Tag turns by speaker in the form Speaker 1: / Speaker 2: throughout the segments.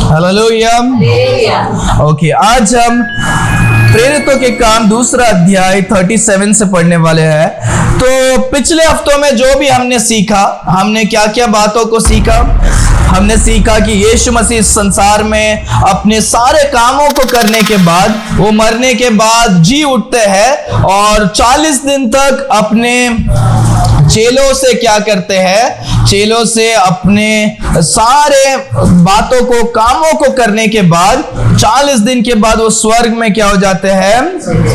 Speaker 1: Hallelujah. Okay, आज हम प्रेरितों के काम दूसरा अध्याय 37 से पढ़ने वाले हैं। तो पिछले हफ्तों में जो भी हमने सीखा, हमने क्या क्या बातों को सीखा। हमने सीखा कि यीशु मसीह इस संसार में अपने सारे कामों को करने के बाद, वो मरने के बाद जी उठते हैं और 40 दिन तक अपने चेलों से क्या करते हैं, चेलों से अपने सारे बातों को, कामों को करने के बाद 40 दिन के बाद वो स्वर्ग में क्या हो जाते हैं,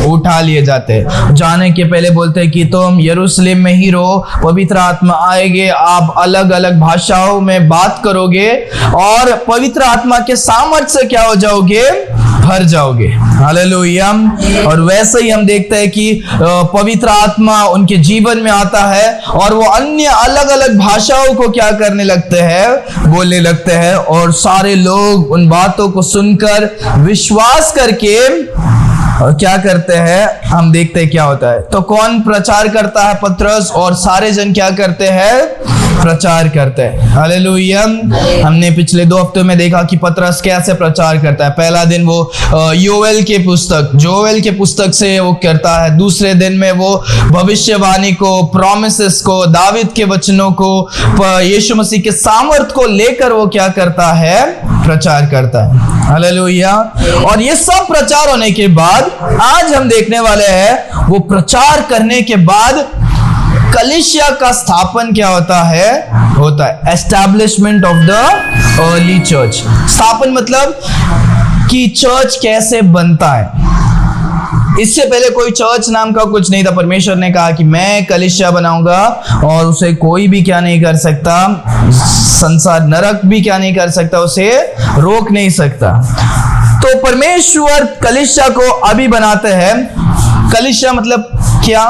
Speaker 1: उठा लिए जाते हैं। जाने के पहले बोलते हैं कि तुम यरूशलेम में ही रहो, पवित्र आत्मा आएंगे, आप अलग अलग भाषाओं में बात करोगे और पवित्र आत्मा के सामर्थ्य से क्या हो जाओगे, भर जाओगे। हालेलुया। और वैसे ही हम देखते हैं कि पवित्र आत्मा उनके जीवन में आता है और वो अन्य अलग अलग भाषाओं को क्या करने लगते हैं, बोलने लगते हैं, और सारे लोग उन बातों को सुनकर विश्वास करके और क्या करते हैं, हम देखते हैं क्या होता है। तो कौन प्रचार करता है? पतरस, और सारे जन क्या करते हैं, प्रचार करते हैं। हालेलुया। हमने पिछले 2 हफ्तों में देखा कि पतरस कैसे प्रचार करता है। पहला दिन वो जोएल के पुस्तक से वो करता है। दूसरे दिन में वो भविष्यवाणी को, प्रॉमिसेस को, दाविद के वचनों को, यीशु मसीह के सामर्थ को लेकर वो क्या करता है, प्रचार करता है। हालेलुया। और ये सब प्रचार होने के बाद आज हम देखने वाले हैं, वो प्रचार करने के बाद कलीसिया का स्थापन क्या होता है establishment of the early church. स्थापन मतलब कि चर्च कैसे बनता है। इससे पहले कोई चर्च नाम का कुछ नहीं था। परमेश्वर ने कहा कि मैं कलीसिया बनाऊंगा और उसे कोई भी क्या नहीं कर सकता, संसार नरक भी क्या नहीं कर सकता, उसे रोक नहीं सकता। तो परमेश्वर कलीसिया को अभी बनाते हैं। कलीसिया मतलब क्या?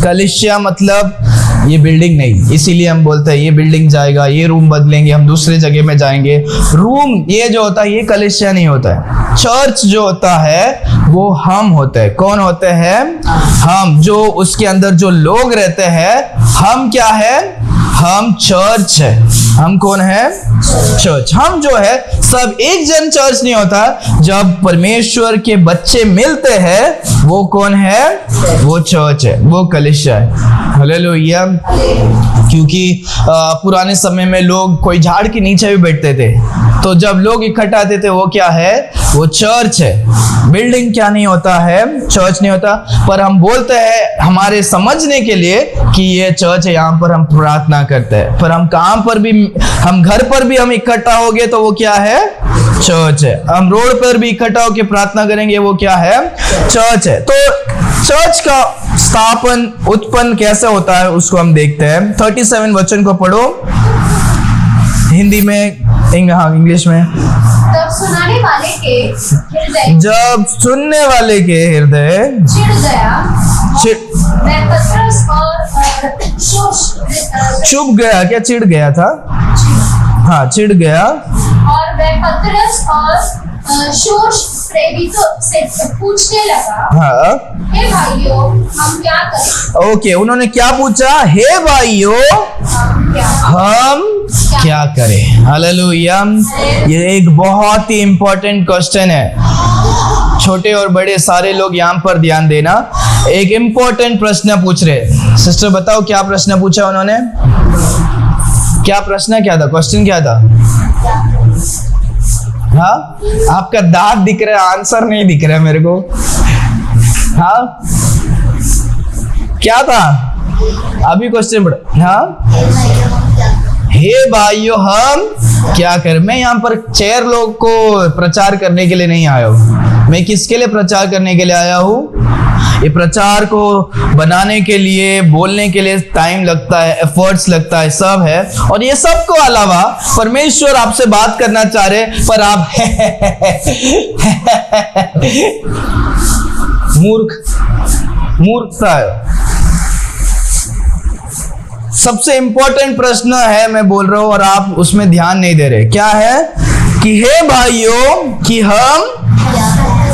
Speaker 1: कलीसिया मतलब ये बिल्डिंग नहीं, इसीलिए हम बोलते हैं ये बिल्डिंग जाएगा, ये रूम बदलेंगे, हम दूसरे जगह में जाएंगे। रूम ये जो होता है ये कलीसिया नहीं होता है। चर्च जो होता है वो हम होते हैं। कौन होते हैं? हम। जो उसके अंदर जो लोग रहते हैं, हम क्या है, हम चर्च है। हम कौन है? चर्च। हम जो है सब एक जन चर्च नहीं होता। जब परमेश्वर के बच्चे मिलते हैं वो कौन है? वो चर्च है, वो कलीसिया है। हालेलुया। क्योंकि पुराने समय में लोग कोई झाड़ के नीचे भी बैठते थे, तो जब लोग इकट्ठा आते थे वो क्या है, वो चर्च है। बिल्डिंग क्या नहीं होता है, चर्च नहीं होता। पर हम बोलते हैं हमारे समझने के लिए कि ये चर्च है, यहाँ पर हम प्रार्थना करते हैं। पर हम कहाँ पर भी, हम घर पर भी हम इकट्ठा हो गए तो वो क्या है, चर्च है। हम रोड पर भी इकट्ठा होकर प्रार्थना करेंगे, वो क्या है, चर्च है। तो चर्च का स्थापन, उत्पन्न कैसे होता है उसको हम देखते हैं। 37 वचन को पढ़ो, हिंदी में, हाँ इंग्लिश में।
Speaker 2: जब सुनने वाले के हृदय चिढ़ गया, मैं पतरस और
Speaker 1: चुप गया, क्या चिढ़ गया था? हाँ, चिढ़ गया।
Speaker 2: और मैं पतरस और शोष प्रेरितों से पूछने लगा,
Speaker 1: हाँ,
Speaker 2: हे भाइयों हम क्या करें?
Speaker 1: ओके, उन्होंने क्या पूछा? हे भाइयों हम क्या करें? हालेलुया। ये एक बहुत ही इंपॉर्टेंट क्वेश्चन है। छोटे और बड़े सारे लोग यहाँ पर ध्यान देना। एक इंपॉर्टेंट प्रश्न पूछ रहे। सिस्टर बताओ क्या प्रश्न पूछा उन्होंने? क्या प्रश्न क्या था? क्वेश्चन क्या था? हाँ, आपका दांत दिख रहा है, आंसर नहीं दिख रहा है मेरे को। हाँ, क्या था अभी क्वेश्चन पढ़ो। हाँ, हे भाइयों हम क्या करें? मैं यहाँ पर 4 लोग को प्रचार करने के लिए नहीं आया हूँ। मैं किसके लिए प्रचार करने के लिए आया हूँ? ये प्रचार को बनाने के लिए, बोलने के लिए टाइम लगता है, एफर्ट्स लगता है, सब है। और ये सब को अलावा परमेश्वर आपसे बात करना चाह रहे, पर आप मूर्खता है। सबसे इंपॉर्टेंट प्रश्न है, मैं बोल रहा हूं और आप उसमें ध्यान नहीं दे रहे। क्या है कि हे भाइयों कि हम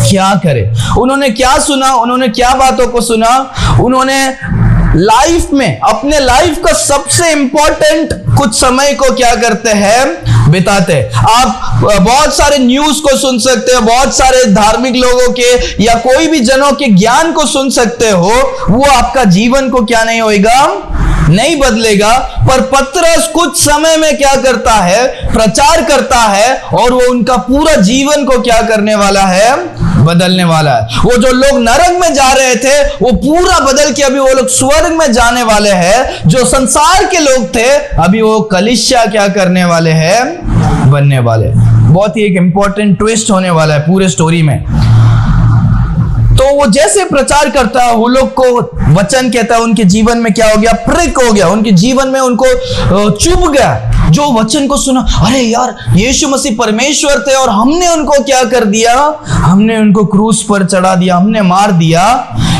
Speaker 1: क्या करें? उन्होंने क्या सुना? उन्होंने क्या बातों को सुना? उन्होंने लाइफ में, अपने लाइफ का सबसे इंपॉर्टेंट कुछ समय को क्या करते हैं, बिताते हैं। आप बहुत सारे न्यूज को सुन सकते हो, बहुत सारे धार्मिक लोगों के या कोई भी जनों के ज्ञान को सुन सकते हो, वो आपका जीवन को क्या नहीं होएगा, नहीं बदलेगा। पर पतरस कुछ समय में क्या करता है, प्रचार करता है, और वो उनका पूरा जीवन को क्या करने वाला है, बदलने वाला है। वो जो लोग नरक में जा रहे थे वो पूरा बदल के अभी वो लोग स्वर्ग में जाने वाले हैं। जो संसार के लोग थे अभी वो कलीसिया क्या करने वाले हैं, बनने वाले। बहुत ही एक इंपॉर्टेंट ट्विस्ट होने वाला है पूरे स्टोरी में। तो वो जैसे प्रचार करता है, वो लोग को वचन कहता है, उनके जीवन में क्या हो गया, प्रिक हो गया, उनके जीवन में उनको चुभ गया। जो वचन को सुना, अरे यार यीशु मसीह परमेश्वर थे और हमने उनको क्या कर दिया, हमने उनको क्रूस पर चढ़ा दिया, हमने मार दिया।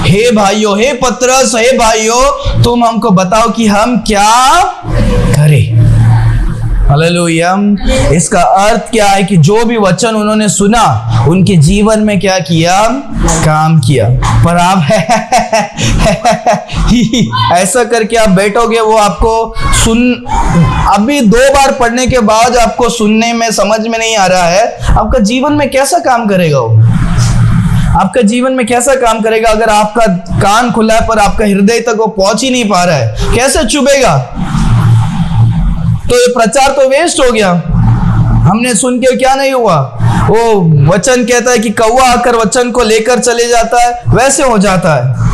Speaker 1: हे भाइयों, हे पतरस, हे भाइयों, तुम हमको बताओ कि हम क्या करें। हालेलुया। इसका अर्थ क्या है कि जो भी वचन उन्होंने सुना उनके जीवन में क्या किया, काम किया। पर आप ऐसा करके आप बैठोगे, वो आपको अभी 2 बार पढ़ने के बाद आपको सुनने में समझ में नहीं आ रहा है, आपका जीवन में कैसा काम करेगा वो? आपका जीवन में कैसा काम करेगा अगर आपका कान खुला है पर आपका हृदय तक वो पहुंच ही नहीं पा रहा है? कैसे चुभेगा? तो ये प्रचार तो वेस्ट हो गया। हमने सुन के क्या नहीं हुआ। वो वचन कहता है कि कौवा आकर वचन को लेकर चले जाता है, वैसे हो जाता है।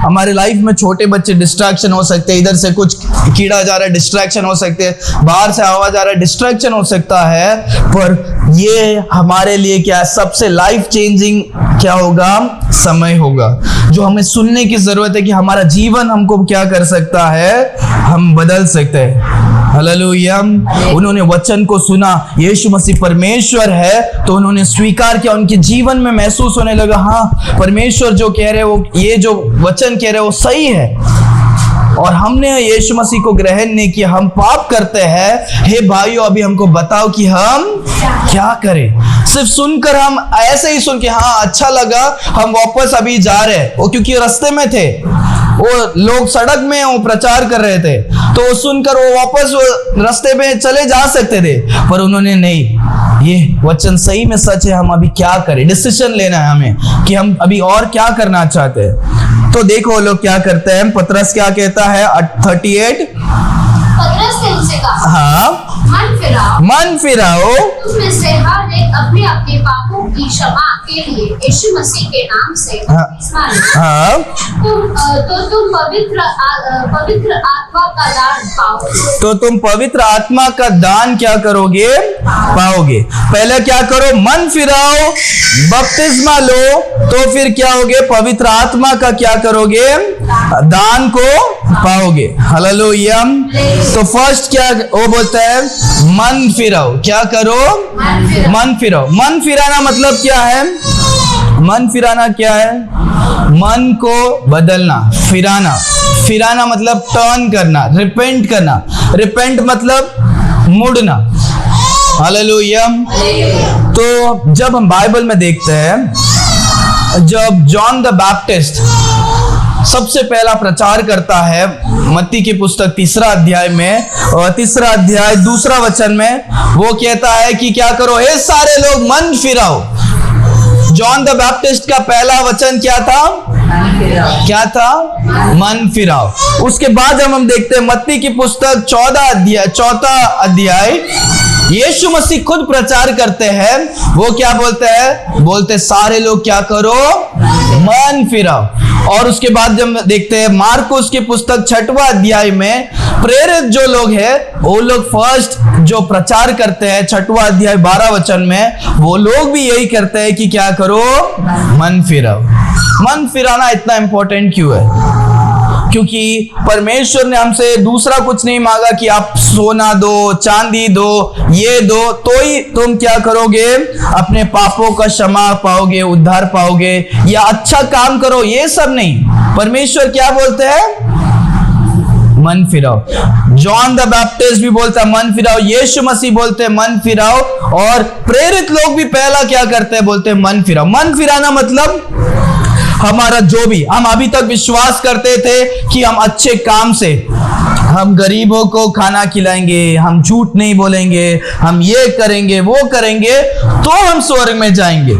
Speaker 1: हमारे लाइफ में छोटे बच्चे डिस्ट्रैक्शन हो सकते हैं, इधर से कुछ कीड़ा जा रहा है डिस्ट्रैक्शन हो सकते हैं, बाहर से आवाज आ रहा है डिस्ट्रैक्शन हो सकता है। पर ये हमारे लिए क्या सबसे लाइफ चेंजिंग क्या होगा, समय होगा, जो हमें सुनने की जरूरत है कि हमारा जीवन हमको क्या कर सकता है, हम बदल सकते हैं। हालेलुया। उन्होंने वचन को सुना, यीशु मसीह परमेश्वर है, तो उन्होंने स्वीकार किया। उनके जीवन में महसूस होने लगा, हाँ परमेश्वर जो कह रहे वो, ये जो वचन कह रहे वो सही है। और हमने यीशु मसीह को ग्रहण नहीं किया, हम पाप करते हैं। हे भाइयों, अभी हमको बताओ कि हम क्या करें। सिर्फ सुनकर, हम ऐसे ही सुन के हाँ अच्छा लगा, हम वापस अभी जा रहे हैं। वो क्योंकि रास्ते में थे, वो लोग सड़क में वो प्रचार कर रहे थे, तो वो सुनकर वो वापस रास्ते में चले जा सकते थे। पर उन्होंने नहीं, ये वचन सही में सच है, हम अभी क्या करें। डिसीजन लेना है हमें कि हम अभी और क्या करना चाहते हैं। तो देखो लोग क्या करते हैं। पतरस क्या कहता है 38,
Speaker 2: पतरस ने उनसे कहा,
Speaker 1: हाँ मन फिराओ,
Speaker 2: उसमें से हर एक अपने अपने पापों की क्षमा के लिए यीशु मसीह के नाम से बपतिस्मा लें।
Speaker 1: हाँ
Speaker 2: तुम पवित्र आत्मा का दान पाओगे।
Speaker 1: तो तुम पवित्र आत्मा का दान क्या करोगे, पाओगे। पहले क्या करो, मन फिराओ, बपतिस्मा लो, तो फिर क्या होगे, पवित्र आत्मा का क्या करोगे, दान को पाओगे। हालेलुया। तो फर्स्ट क्या वो बोलता है, मन फिराओ। क्या करो, मन फिराओ। मन फिराना मतलब क्या है, मन फिराना क्या है, मन को बदलना। फिराना मतलब टर्न करना, रिपेंट करना। रिपेंट मतलब मुड़ना। हालेलुया। तो जब हम बाइबल में देखते हैं, जब जॉन द बैप्टिस्ट सबसे पहला प्रचार करता है, मत्ती की पुस्तक 3 अध्याय में, और 3 अध्याय 2 वचन में वो कहता है कि क्या करो, हे सारे लोग मन फिराओ। जॉन द बैप्टिस्ट का पहला वचन क्या था, क्या था, मन फिराओ। उसके बाद हम देखते हैं मत्ती की पुस्तक 4 अध्याय, यीशु मसीह खुद प्रचार करते हैं। वो क्या बोलते हैं, बोलते सारे लोग क्या करो, मन फिराओ। और उसके बाद जब देखते हैं मार्कुस की पुस्तक 6वां अध्याय में, प्रेरित जो लोग हैं वो लोग फर्स्ट जो प्रचार करते हैं 6वां अध्याय 12 वचन में, वो लोग भी यही करते हैं कि क्या करो, मन फिराओ। मन फिराना इतना इंपॉर्टेंट क्यों है? क्योंकि परमेश्वर ने हमसे दूसरा कुछ नहीं मांगा कि आप सोना दो, चांदी दो, ये दो, तो ही तुम क्या करोगे, अपने पापों का क्षमा पाओगे, उद्धार पाओगे, या अच्छा काम करो, ये सब नहीं। परमेश्वर क्या बोलते हैं, मन फिराओ। जॉन द बैप्टिस्ट भी बोलता है मन फिराओ, यीशु मसीह बोलते हैं मन फिराओ, और प्रेरित लोग भी पहला क्या करते हैं, बोलते हैं मन फिराओ। मन फिराना मतलब हमारा जो भी हम अभी तक विश्वास करते थे कि हम अच्छे काम से हम गरीबों को खाना खिलाएंगे, हम झूठ नहीं बोलेंगे, हम ये करेंगे वो करेंगे तो हम स्वर्ग में जाएंगे।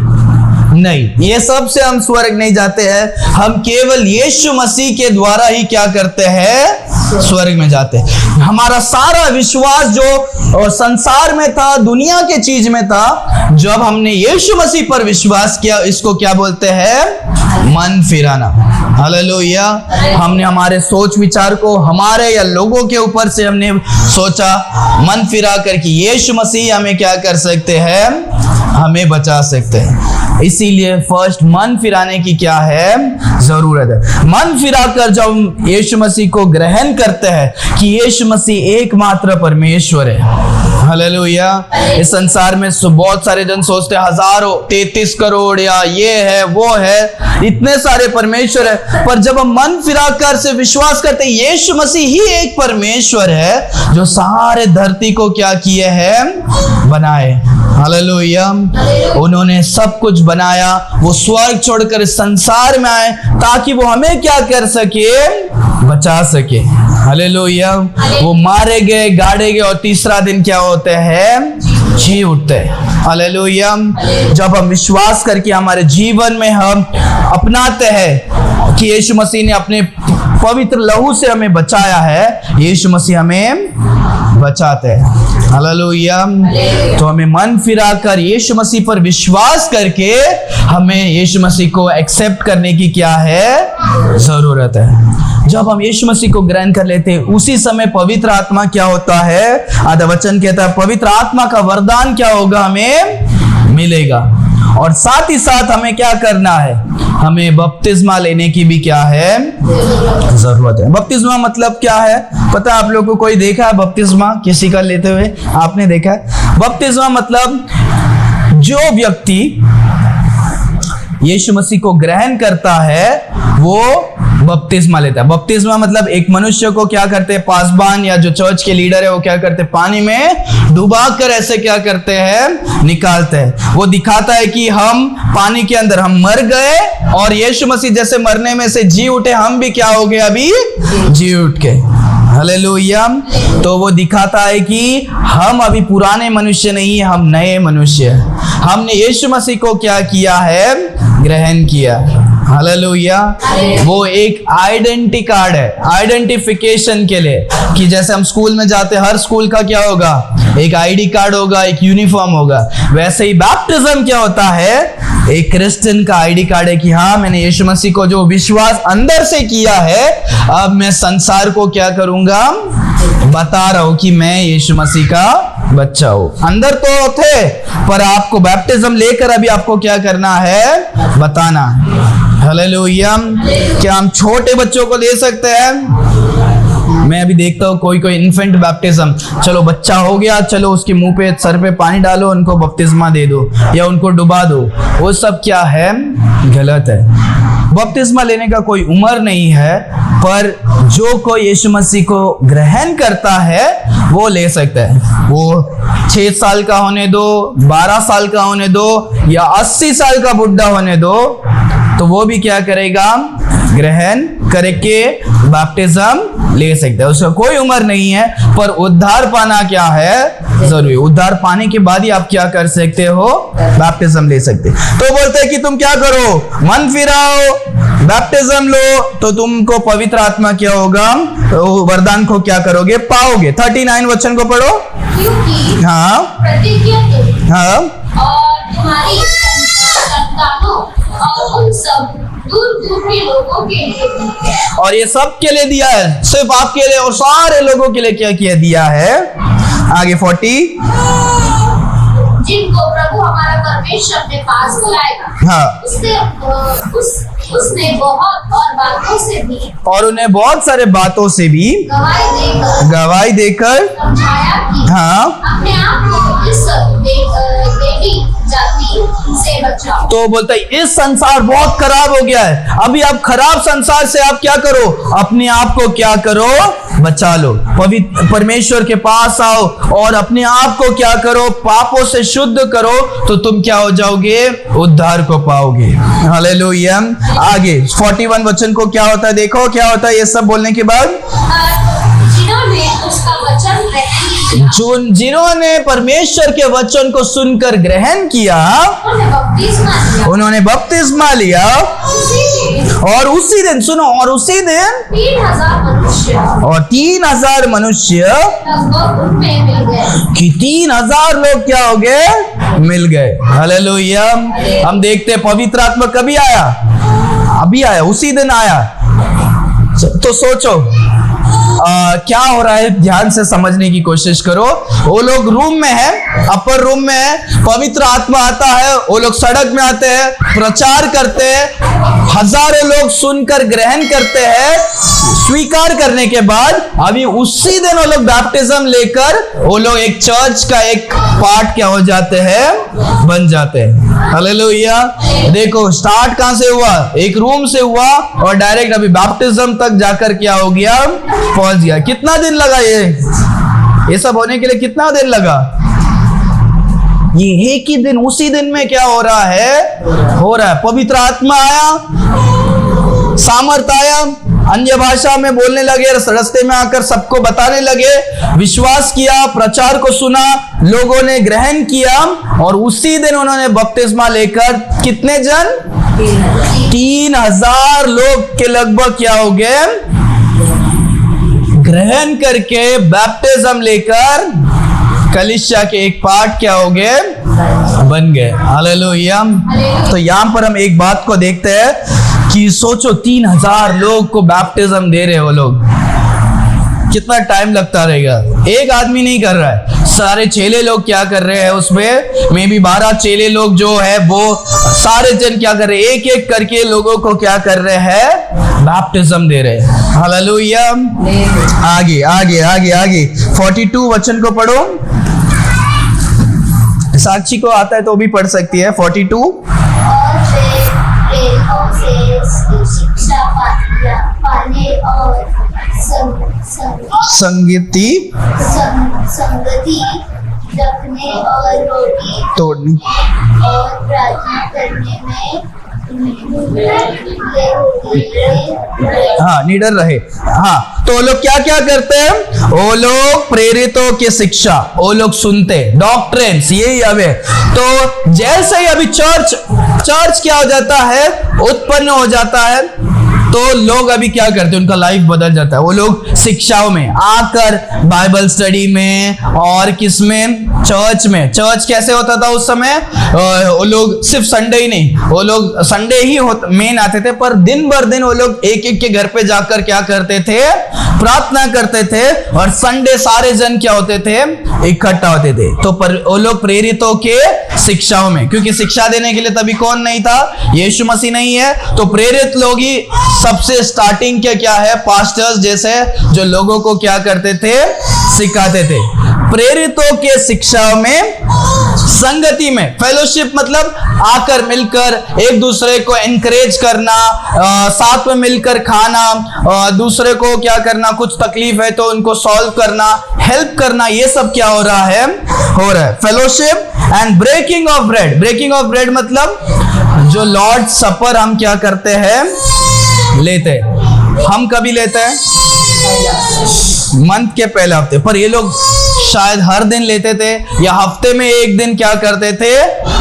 Speaker 1: नहीं, ये सब से हम स्वर्ग नहीं जाते हैं। हम केवल यीशु मसीह के द्वारा ही क्या करते हैं, स्वर्ग में जाते हैं। हमारा सारा विश्वास जो संसार में था, दुनिया के चीज में था, जब हमने यीशु मसीह पर विश्वास किया, इसको क्या बोलते हैं, मन फिराना। हालेलुया। हमने हमारे सोच विचार को हमारे या लोगों के ऊपर से हमने सोचा, मन फिरा करके यीशु मसीह हमें क्या कर सकते हैं, हमें बचा सकते हैं। इसीलिए फर्स्ट मन फिराने की क्या है, जरूरत है। मन फिराकर जब यीशु मसीह को ग्रहण करते हैं कि यीशु मसीह एकमात्र परमेश्वर है। हालेलुया। इस संसार में बहुत सारे जन सोचते हैं हजारों, 33 करोड़ या ये है वो है, इतने सारे परमेश्वर है। पर जब हम मन फिराकर से विश्वास करते हैं यीशु मसीह ही एक परमेश्वर है जो सारे धरती को क्या किए हैं, बनाए। हालेलुया। उन्होंने सब कुछ बनाया, वो स्वर्ग छोड़कर इस संसार में आए ताकि वो हमें क्या कर सके, बचा सके। हालेलुया। वो मारे गए, गाड़े गए और तीसरा दिन क्या होते हैं, जी उठते हैं। हालेलुया। जब हम विश्वास करके हमारे जीवन में हम अपनाते हैं कि यीशु मसीह ने अपने पवित्र लहू से हमें बचाया है, यीशु मसीह हमें बचाते हैं। हालेलुया। तो हमें मन फिराकर यीशु मसीह पर विश्वास करके हमें यीशु मसीह को एक्सेप्ट करने की क्या है, जरूरत है। जब हम यीशु मसीह को ग्रहण कर लेते हैं उसी समय पवित्र आत्मा क्या होता है, आधा वचन कहता है पवित्र आत्मा का वरदान क्या होगा, हमें मिलेगा। और साथ ही साथ हमें क्या करना है, हमें बपतिस्मा लेने की भी क्या है, जरूरत है। बपतिस्मा मतलब क्या है पता है आप लोगों को? कोई देखा है बपतिस्मा किसी का लेते हुए? आपने देखा है? बपतिस्मा मतलब जो व्यक्ति यीशु मसीह को ग्रहण करता है वो बपतिस्मा लेता है। बपतिस्मा मतलब एक मनुष्य को क्या करते हैं, पासबान या जो चर्च के लीडर है वो क्या करते हैं, पानी में डुबा कर ऐसे क्या करते हैं, निकालते हैं। वो दिखाता है कि हम पानी के अंदर हम मर गए और यीशु मसीह जैसे मरने में से जी उठे, हम भी क्या हो गए, अभी जी उठ के। हालेलुया। तो वो दिखाता है कि हम अभी पुराने मनुष्य नहीं है, हम नए मनुष्य हैं। हमने यीशु मसीह को क्या किया है, ग्रहण किया। हालेलुया। वो एक आइडेंटिटी कार्ड है, आइडेंटिफिकेशन के लिए, कि जैसे हम स्कूल में जाते हैं, हर स्कूल का क्या होगा, एक आईडी कार्ड होगा, एक यूनिफॉर्म होगा। वैसे ही बैप्टिज्म क्या होता है, एक क्रिश्चियन का आईडी कार्ड है कि हाँ मैंने यीशु मसीह को जो विश्वास अंदर से किया है, अब मैं संसार को क्या करूंगा, बता रहा हूं कि मैं यीशु मसीह का बच्चा हूं। अंदर तो थे पर आपको बैप्टिज्म लेकर अभी आपको क्या करना है, बताना है। हालेलुया। क्या हम छोटे बच्चों को ले सकते हैं? मैं अभी देखता हूँ कोई कोई इन्फेंट बैप्टिज्म, चलो बच्चा हो गया, चलो उसके मुंह पे सर पे पानी डालो, उनको बपतिस्मा दे दो या उनको डुबा दो, वो सब क्या है, गलत है। बपतिस्मा लेने का कोई उम्र नहीं है, पर जो कोई यीशु मसीह को ग्रहण करता है वो ले सकता है। वो 6 साल का होने दो, 12 साल का होने दो या 80 साल का बुढ़ा होने दो, तो वो भी क्या करेगा, ग्रहण करके बैप्टिज्म ले सकता है। उसका कोई उम्र नहीं है, पर उद्धार पाना क्या है, जरूरी। उद्धार पाने के बाद ही आप क्या कर सकते हो, बैप्टिज्म ले सकते। तो बोलते हैं कि तुम क्या करो, मन फिराओ, बैप्टिज्म लो, तो तुमको पवित्र आत्मा क्या होगा, वरदान को क्या करोगे, पाओगे। 39 वचन को पढ़ो।
Speaker 2: क्योंकि
Speaker 1: हाँ
Speaker 2: प्रतिज्ञा तुम
Speaker 1: हाँ
Speaker 2: और तुम्हारी संतानों और उन सब दूर दूर के लोगों के लिए भी है।
Speaker 1: और ये सब के लिए दिया है, सिर्फ आपके लिए और सारे लोगों के लिए क्या किया, दिया है। आगे 40,
Speaker 2: जिनको प्रभु हमारा परमेश्वर अपने पास बुलाएगा।
Speaker 1: हाँ।
Speaker 2: उसने बहुत और बातों से भी
Speaker 1: और उन्हें बहुत सारे बातों से भी
Speaker 2: गवाही देकर
Speaker 1: समझाया कि
Speaker 2: हाँ अपने आप को इस देने बुरी जाति से बचाओ।
Speaker 1: तो बोलता है इस संसार बहुत खराब हो गया है, अभी आप खराब संसार से आप क्या करो, अपने आप को क्या करो, बचा लो, पवित्र परमेश्वर के पास आओ और अपने आप को क्या करो, पापों से शुद्ध करो, तो तुम क्या हो जाओगे, उद्धार को पाओगे। हालेलुया। आगे 41 वचन को क्या होता है, देखो क्या होता है ये सब बोलने के बाद,
Speaker 2: जिन्होंने उसका वचन ग्रहण किया,
Speaker 1: जिन्होंने परमेश्वर के वचन को सुनकर ग्रहण किया, उन्होंने बपतिस्मा लिया, और उसी दिन सुनो, और उसी दिन
Speaker 2: 3000 मनुष्य
Speaker 1: और 3000 मनुष्य
Speaker 2: लगभग उनमें मिल गए।
Speaker 1: कि 3000 लोग क्या हो गए, मिल गए। हालेलुया। हम देखते हैं पवित्र आत्मा कभी आया, अभी आया, उसी दिन आया। तो सोचो क्या हो रहा है, ध्यान से समझने की कोशिश करो। वो लोग रूम में है, अपर रूम में है, पवित्र आत्मा आता है, वो लोग सड़क में आते हैं, प्रचार करते हैं, हजारों लोग सुनकर ग्रहण करते हैं, स्वीकार करने के बाद अभी उसी दिन वो लोग बैप्टिज्म लेकर वो लोग एक चर्च का एक पार्ट क्या हो जाते हैं, बन जाते हैं। हालेलुया। देखो स्टार्ट कहां से हुआ, एक रूम से हुआ और डायरेक्ट अभी बैप्टिज्म तक जाकर क्या हो गया, पहुंच गया। कितना दिन लगा ये सब होने के लिए, कितना दिन लगा, ये एक ही दिन, उसी दिन में क्या हो रहा है, पवित्र आत्मा आया, सामर्थ आया, अन्य भाषा में बोलने लगे, रास्ते में आकर सबको बताने लगे, विश्वास किया, प्रचार को सुना, लोगों ने ग्रहण किया, और उसी दिन उन्होंने बपतिस्मा लेकर कितने जन, 3000 लोग के लगभग क्या हो गए, ग्रहण करके बैप्टिज्म लेकर कलीसिया के एक पार्ट क्या हो गए, बन गए। हालेलुया। तो यहां पर हम एक बात को देखते हैं कि सोचो 3000 लोग को बैप्टिज्म दे रहे हो लोग, कितना टाइम लगता रहेगा, एक आदमी नहीं कर रहा है, सारे चेले लोग क्या कर रहे हैं, उसमें मे बी 12 चेले लोग जो है वो सारे जन क्या कर रहे हैं, एक एक करके लोगों को क्या कर रहे हैं, बैप्टिज्म दे रहे हैं। हालेलुया। आगे आगे आगे आगे 42 वचन को पढ़ो, साक्षी को आता है तो भी पढ़ सकती है। 42 शिक्षा पाने और संगति रखने और रोटी तोड़ने और प्रार्थना करने में निडर रहे। तो वो लोग क्या क्या करते हैं, वो लोग प्रेरितों की शिक्षा वो लोग सुनते, डॉक्ट्रिन्स यही अवे। तो जैसे ही अभी चर्च क्या हो जाता है, उत्पन्न हो जाता है, तो लोग अभी क्या करते हैं, उनका लाइफ बदल जाता है। वो लोग शिक्षाओं में आकर, बाइबल स्टडी में और किसमें, चर्च में। चर्च कैसे होता था उस समय, वो लोग सिर्फ संडे ही नहीं, वो लोग संडे ही मेन आते थे, पर दिन भर दिन वो लोग एक एक के घर पे जाकर क्या करते थे, प्रार्थना करते थे, और संडे सारे जन क्या होते थे, इकट्ठा होते थे। तो वो लोग प्रेरितों के शिक्षाओं में, क्योंकि शिक्षा देने के लिए तभी कौन नहीं था, यीशु मसीह नहीं है, तो प्रेरित लोग ही सबसे स्टार्टिंग के क्या है, पास्टर्स जैसे जो लोगों को क्या करते थे, सिखाते थे। प्रेरितों के शिक्षाओं में, संगति में, फेलोशिप मतलब आकर मिलकर एक दूसरे को एनकरेज करना, साथ में मिलकर खाना, दूसरे को क्या करना, कुछ तकलीफ है तो उनको सॉल्व करना, हेल्प करना, ये सब क्या हो रहा है, fellowship and breaking of bread. Breaking of bread मतलब जो लॉर्ड सपर हम क्या करते हैं, लेते हैं। हम कभी लेते हैं, मंथ के पहले हफ्ते, पर ये लोग शायद हर दिन लेते थे, या हफ्ते में एक दिन क्या करते थे,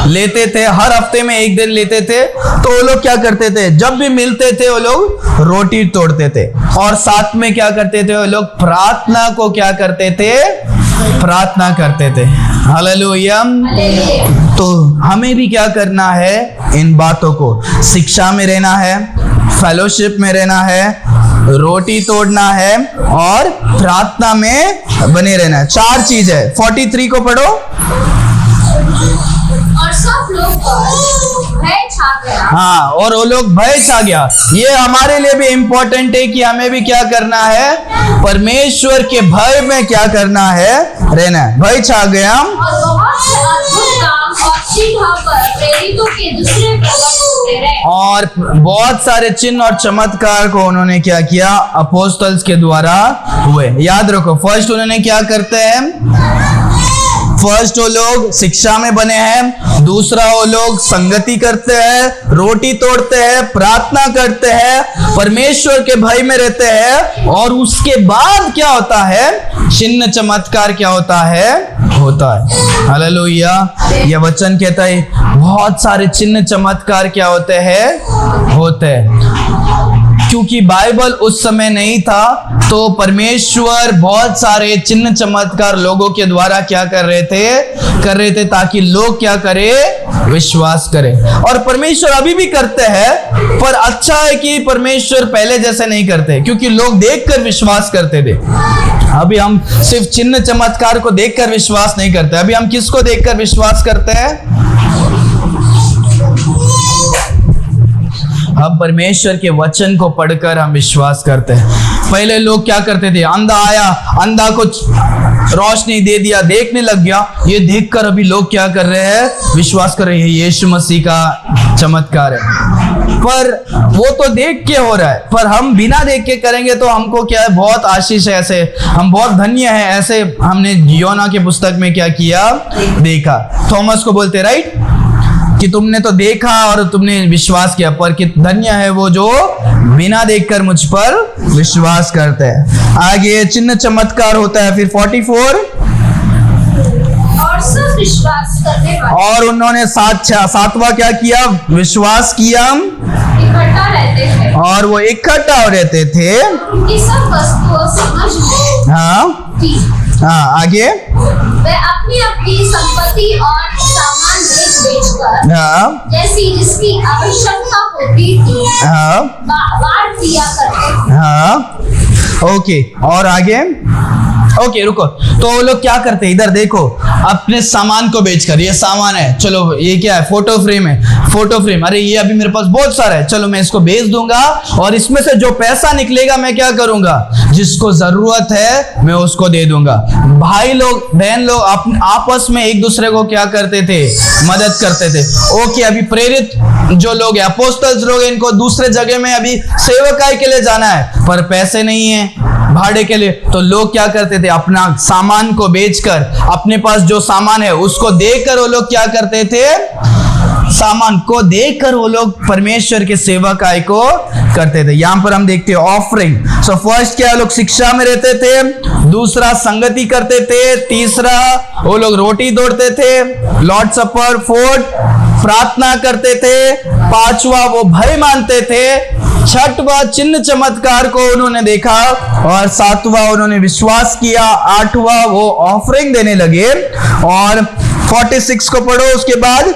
Speaker 1: लेते थे, हर हफ्ते में एक दिन लेते थे। तो वो लोग क्या करते थे, जब भी मिलते थे वो लोग रोटी तोड़ते थे, और साथ में क्या करते थे, वो लोग प्रार्थना को क्या करते थे, प्रार्थना करते थे। हालेलुया। तो हमें भी क्या करना है, इन बातों को, शिक्षा में रहना है, फेलोशिप में रहना है, रोटी तोड़ना है, और प्रार्थना में बने रहना है। 4 चीज है। 43 को पढ़ो।
Speaker 2: और सब लोग भय छा गया।
Speaker 1: हाँ, और वो लोग भय छा गया। ये हमारे लिए भी इम्पोर्टेंट है कि हमें भी क्या करना है, परमेश्वर के भय में क्या करना है, रहना है। भय छा गया
Speaker 2: और बहुत से अद्भुत काम और चिन्ह पर प्रेरितों के दूसरे प्रकट होते रहे।
Speaker 1: और बहुत सारे चिन्ह और चमत्कार को उन्होंने क्या किया, अपोस्टल्स के द्वारा हुए। याद रखो, फर्स्ट उन्होंने क्या करते हैं, फर्स्ट वो लोग शिक्षा में बने हैं, दूसरा वो लोग संगति करते हैं, रोटी तोड़ते हैं, प्रार्थना करते हैं, परमेश्वर के भय में रहते हैं, और उसके बाद क्या होता है, चिन्ह चमत्कार क्या होता है, हालेलुया। यह वचन कहता है बहुत सारे चिन्ह चमत्कार क्या होते हैं, क्योंकि बाइबल उस समय नहीं था, तो परमेश्वर बहुत सारे चिन्ह चमत्कार लोगों के द्वारा क्या कर रहे थे ताकि लोग क्या करें, विश्वास करें। और परमेश्वर अभी भी करते हैं, पर अच्छा है कि परमेश्वर पहले जैसे नहीं करते, क्योंकि लोग देखकर विश्वास करते थे। अभी हम सिर्फ चिन्ह चमत्कार को देखकर विश्वास नहीं करते, अभी हम किसको देखकर विश्वास करते हैं, हम परमेश्वर के वचन को पढ़कर हम विश्वास करते हैं। पहले लोग क्या करते थे, अंधा आया, अंधा को रोशनी दे दिया, देखने लग गया, ये देखकर अभी लोग क्या कर रहे हैं, विश्वास कर रहे हैं, यीशु मसीह का चमत्कार है। पर वो तो देख के हो रहा है, पर हम बिना देख के करेंगे तो हमको क्या है, बहुत आशीष है, ऐसे हम बहुत धन्य हैं। ऐसे हमने योना के पुस्तक में क्या किया, देखा। थॉमस को बोलते राइट, कि तुमने तो देखा और तुमने विश्वास किया, पर कि धन्य है वो जो बिना देखकर मुझ पर विश्वास करते हैं। आगे चिन्ह चमत्कार होता है। फिर 44,
Speaker 2: और सब विश्वास करने वाले
Speaker 1: और उन्होंने सातवां क्या किया, विश्वास किया,
Speaker 2: इकट्ठा रहते थे,
Speaker 1: और वो इकट्ठा रहते थे।
Speaker 2: उनकी सब वस्तुओं समझ में
Speaker 1: हाँ
Speaker 2: थी।
Speaker 1: हाँ, आगे
Speaker 2: वे अपनी अपनी संपत्ति और सामान बेच कर
Speaker 1: हाँ
Speaker 2: जैसी जिसकी आवश्यकता होती थी
Speaker 1: हाँ
Speaker 2: बांट दिया करते थे।
Speaker 1: हाँ, ओके। और आगे, ओके रुको, तो वो लोग क्या करते हैं, इधर देखो, अपने सामान को बेचकर, ये सामान है, चलो ये क्या है, फोटो फ्रेम है, फोटो फ्रेम, अरे ये अभी मेरे पास बहुत सारा है, चलो मैं इसको बेच दूंगा, और इसमें से जो पैसा निकलेगा मैं क्या करूंगा, जिसको जरूरत है मैं उसको दे दूंगा। भाई लोग बहन लोग आपस में एक दूसरे को क्या करते थे, मदद करते थे। ओके, अभी प्रेरित जो लोग हैं, अपोस्टल्स लोग, इनको दूसरे जगह में अभी सेवकाई के लिए जाना है, पर पैसे नहीं है भाड़े के लिए, तो लोग क्या करते थे, अपना सामान को बेचकर, अपने पास जो सामान है उसको देकर वो लोग क्या करते थे, सामान को देकर वो लोग परमेश्वर के सेवकाई को करते थे। यहां पर हम देखते हैं ऑफरिंग। सो फर्स्ट क्या, लोग शिक्षा में रहते थे, दूसरा संगति करते थे, तीसरा वो लोग रोटी तोड़ते थे, लॉर्ड सपर, फोर्थ प्रार्थना करते थे, पांचवा वो भय मानते थे, छठवां चिन्ह चमत्कार को उन्होंने देखा, और सातवां उन्होंने विश्वास किया, आठवां वो ऑफरिंग देने लगे। और 46 को पढ़ो, उसके बाद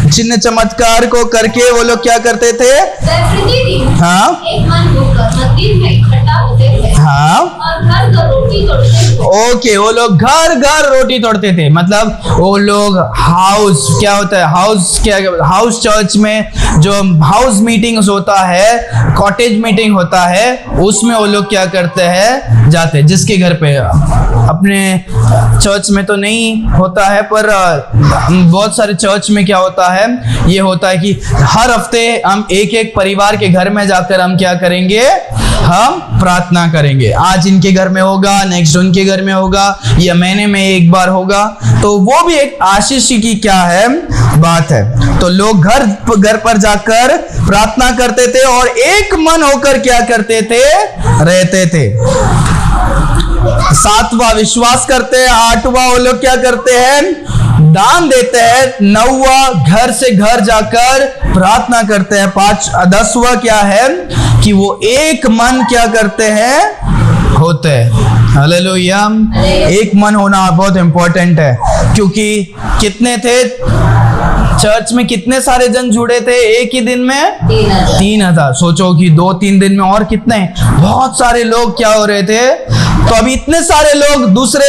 Speaker 1: चिन्ह चमत्कार को करके वो लोग क्या करते थे,
Speaker 2: वे प्रतिदिन
Speaker 1: हाँ
Speaker 2: एक मन होकर मंदिर में इकट्ठा होते थे,
Speaker 1: हाँ
Speaker 2: और घर घर रोटी तोड़ते थे।
Speaker 1: ओके, वो लोग घर घर रोटी तोड़ते थे, मतलब वो लोग हाउस, क्या होता है हाउस, क्या हाउस चर्च में जो हाउस मीटिंग्स होता है, कॉटेज मीटिंग होता है, उसमें वो लोग क्या करते हैं, जाते हैं, जिसके घर पे, अपने चर्च में तो नहीं होता है, पर बहुत सारे चर्च में क्या होता है, ये होता है कि हर हफ्ते हम एक एक परिवार के घर में जाकर हम क्या करेंगे, हम प्रार्थना करेंगे। आज इनके घर में होगा, नेक्स्ट उनके घर में होगा, या महीने में एक बार होगा, तो वो भी एक आशीष की क्या है, बात है। तो लोग घर पर जाकर प्रार्थना करते थे और एक मन होकर क्या करते थे, रहते थे। सातवां विश्वास करते हैं, आठवां वो लोग क्या करते हैं, दान देते हैं, नौवां घर से घर जाकर प्रार्थना करते हैं, 10वां क्या है कि वो एक मन क्या करते हैं, होते हैं। हालेलुया। एक मन होना बहुत इंपॉर्टेंट है, क्योंकि कितने थे, चर्च में कितने सारे जन जुड़े थे एक ही दिन में? 3,000। सोचो कि 2-3 दिन में और कितने बहुत सारे लोग क्या हो रहे थे। तो अभी इतने सारे लोग दूसरे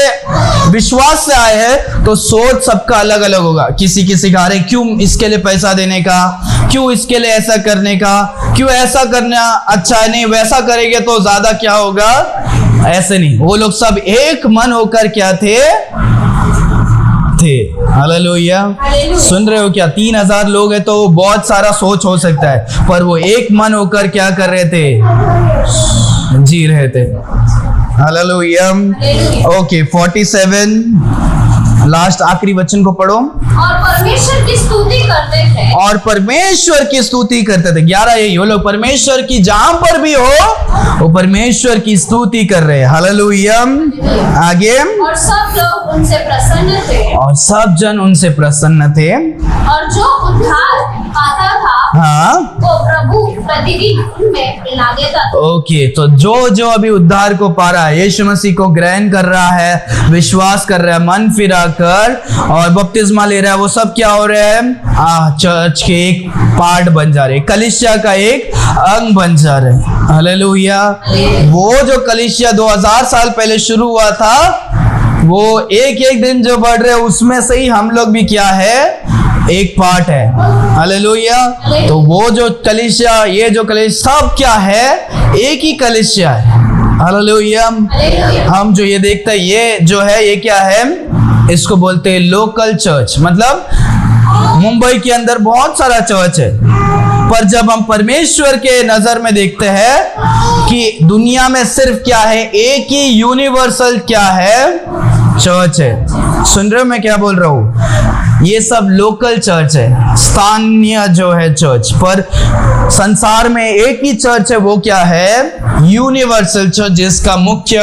Speaker 1: विश्वास से आए हैं तो सोच सबका अलग अलग होगा। किसी किसी का अरे क्यों इसके लिए पैसा देने का, क्यों इसके लिए ऐसा करने का, क्यों ऐसा करना अच्छा है, नहीं वैसा करेंगे तो ज्यादा क्या होगा, ऐसे नहीं। वो लोग सब एक मन होकर क्या थे। हालेलुया। सुन रहे हो क्या? 3,000 लोग हैं तो बहुत सारा सोच हो सकता है, पर वो एक मन होकर क्या कर रहे थे, जी रहे थे। हालेलुया। ओके 47 लास्ट आखिरी वचन को पढ़ो।
Speaker 2: और परमेश्वर की स्तुति करते थे।
Speaker 1: और परमेश्वर की स्तुति करते थे। 11 यही वो लोग परमेश्वर की जहां पर भी हो वो परमेश्वर की स्तुति कर रहे हैं। हालेलुया। आगे।
Speaker 2: और सब लोग उनसे प्रसन्न थे।
Speaker 1: और सब जन उनसे प्रसन्न थे।
Speaker 2: और जो उद्धार पाता था
Speaker 1: हाँ
Speaker 2: वो प्रभु प्रतिदिन उनमें इला देता था।
Speaker 1: ओके तो जो अभी उद्धार को पा रहा है, यीशु मसीह को ग्रहण कर रहा है, विश्वास कर रहा है, मन फिरा कर और बपतिस्मा ले रहा है, वो सब क्या हो रहे हैं, चर्च के एक पार्ट बन जा रहे, कलीसिया का एक अंग बन जा रहे। हालेलुया। वो जो कलीसिया 2000 साल पहले शुरू हुआ था, वो एक एक दिन जो बढ़ रहे उसमें से ही हम लोग भी क्या है, एक पार्ट है। हालेलुया। तो वो जो कलीसिया, ये जो कलीसिया सब क्या है, एक ही कलीसिया है। हालेलुया। हम जो ये देखते हैं, ये जो है ये क्या है, इसको बोलते हैं लोकल चर्च। मतलब मुंबई के अंदर बहुत सारा चर्च है, पर जब हम परमेश्वर के नजर में देखते हैं कि दुनिया में सिर्फ क्या है, एक ही यूनिवर्सल क्या है, चर्च है। सुन रहे हो मैं क्या बोल रहा हूं? ये सब लोकल चर्च है, स्थानीय जो है चर्च, पर संसार में एक ही चर्च है, वो क्या है, यूनिवर्सल चर्च, जिसका मुख्य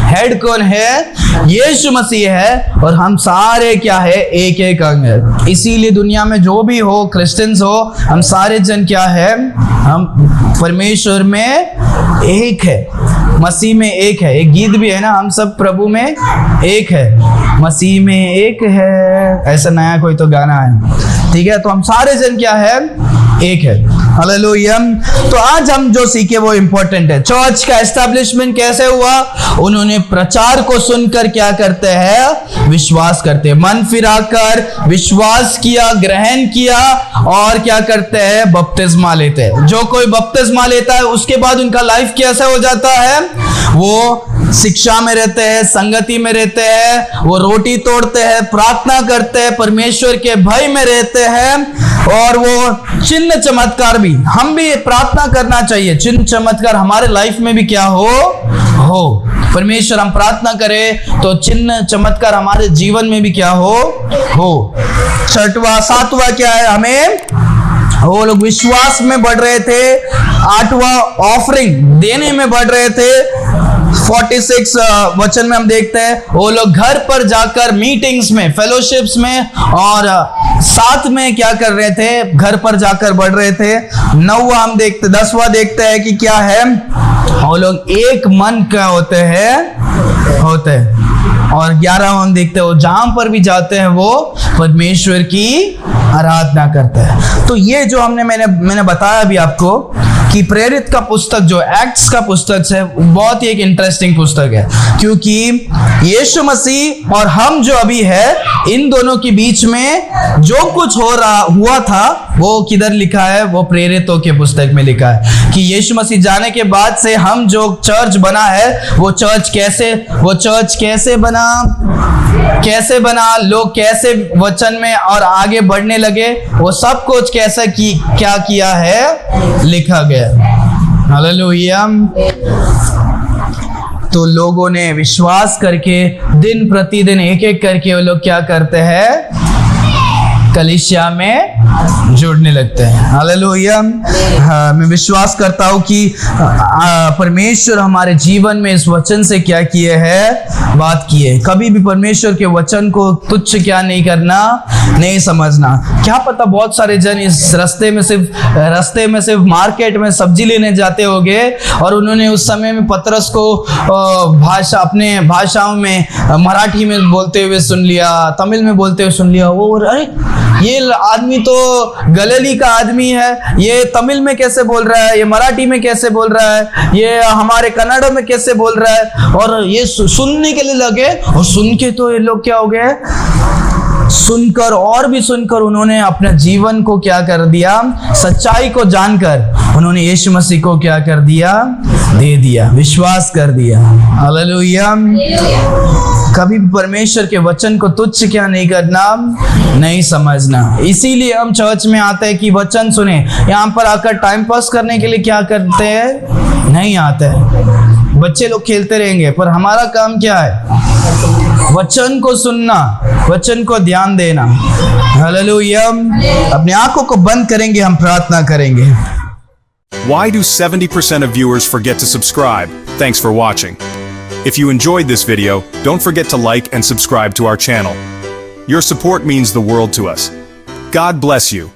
Speaker 1: हेड कौन है, यीशु मसीह है। और हम सारे क्या है, एक एक अंग है। इसीलिए दुनिया में जो भी हो, क्रिश्चियंस हो, हम सारे जन क्या है, हम परमेश्वर में एक है, मसीह में एक है। एक गीत भी है ना, हम सब प्रभु में एक है, मसीह में एक है, ऐसा नया कोई तो गाना है, ठीक है। तो हम सारे जन क्या है, एक है। हालेलुया। तो आज हम जो सीखे वो इंपॉर्टेंट है। चर्च का एस्टैब्लिशमेंट कैसे हुआ? उन्होंने प्रचार को सुनकर क्या करते हैं, विश्वास करते हैं, मन फिराकर विश्वास किया, ग्रहण किया और क्या करते हैं, बपतिस्मा लेते हैं। जो कोई बपतिस्मा लेता है उसके बाद उनका लाइफ कैसा हो जाता है, वो शिक्षा में रहते हैं, संगति में रहते हैं, वो रोटी तोड़ते हैं, प्रार्थना करते हैं, परमेश्वर के भय में रहते हैं। और वो चिन्ह चमत्कार भी, हम भी प्रार्थना करना चाहिए, चिन्ह चमत्कार हमारे लाइफ में भी क्या हो परमेश्वर, हम प्रार्थना करें तो चिन्ह चमत्कार हमारे जीवन में भी क्या हो। 6वां 7वां क्या है, हमें वो लोग विश्वास में बढ़ रहे थे। 8वां ऑफरिंग देने में बढ़ रहे थे। 46 वचन में हम देखते हैं वो लोग घर पर जाकर मीटिंग्स में, फेलोशिप्स में और साथ में क्या कर रहे थे, घर पर जाकर बढ़ रहे थे। 9वां हम देखते, 10वां देखते हैं कि क्या है, वो लोग एक मन का होते हैं। और 11वां हम देखते हैं वो जहां पर भी जाते हैं वो परमेश्वर की आराधना करते हैं। तो ये जो मैंने बताया अभी आपको कि प्रेरित का पुस्तक जो एक्ट्स का पुस्तक है, बहुत ही एक इंटरेस्टिंग पुस्तक है, क्योंकि यीशु मसीह और हम जो अभी है, इन दोनों के बीच में जो कुछ हुआ था वो किधर लिखा है, वो प्रेरितों के पुस्तक में लिखा है कि यीशु मसीह जाने के बाद से हम जो चर्च बना है, वो चर्च कैसे बना, लोग कैसे वचन में और आगे बढ़ने लगे, वो सब कुछ कैसे क्या किया है, लिखा गया। हालेलुया। तो लोगों ने विश्वास करके दिन प्रतिदिन एक एक करके वो लोग क्या करते हैं, कलीसिया में जुड़ने लगते हैं। हालेलुया। हाँ, मैं विश्वास करता हूँ कि परमेश्वर हमारे जीवन में इस वचन से क्या किए है, बात की है। कभी भी परमेश्वर के वचन को तुच्छ क्या नहीं करना, नहीं समझना। क्या पता बहुत सारे जन इस रास्ते में सिर्फ मार्केट में सब्जी लेने जाते होंगे और उन्होंने उस समय में पतरस को अपने भाषाओं में मराठी में बोलते हुए सुन लिया, तमिल में बोलते हुए सुन लिया। वो अरे ये आदमी तो गलीली का आदमी है, ये तमिल में कैसे बोल रहा है, ये मराठी में कैसे बोल रहा है, ये हमारे कन्नड़ में कैसे बोल रहा है। और ये सुनने के लिए लगे और सुन के तो ये लोग क्या हो गए, सुनकर और भी सुनकर उन्होंने अपने जीवन को क्या कर दिया, सच्चाई को जानकर उन्होंने यीशु मसीह को क्या कर दिया, दे दिया, विश्वास कर दिया। हालेलुया। कभी भी परमेश्वर के वचन को तुच्छ क्या नहीं करना, नहीं समझना। इसीलिए हम चर्च में आते हैं कि वचन सुने। यहाँ पर आकर टाइम पास करने के लिए क्या करते हैं, नहीं आते हैं। बच्चे लोग खेलते रहेंगे, पर हमारा काम क्या है, वचन को सुनना, वचन को ध्यान देना। हालेलुया। अपनी आंखों को बंद करेंगे, हम प्रार्थना करेंगे।
Speaker 3: Why do 70% of viewers forget to subscribe? Thanks for watching. If you enjoyed this video, don't forget to like and subscribe to our channel. Your support means the world to us. God bless you.